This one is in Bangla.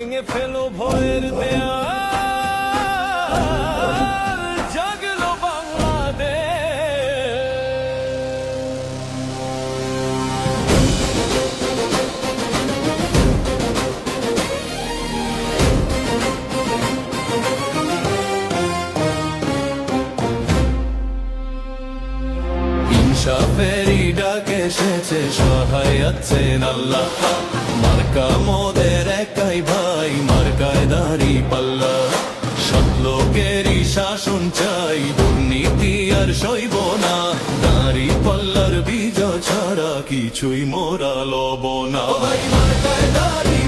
ভেঙে ফেলো ভয়ের দেয়াল, জাগলো বাংলাদেশ। ইনসাফেরই ডাক এসেছে, সহায় আছেন আল্লাহ। মার্কা মোদের একাই ভাই, মার্কায় দাড়ি পাল্লা। সৎ লোকেরই শাসন চাই, দুর্নীতি আর সইব না। দাড়ি পাল্লার বীজ ছাড়া কিছুই মোরা লব না। মার্কায় দাড়ি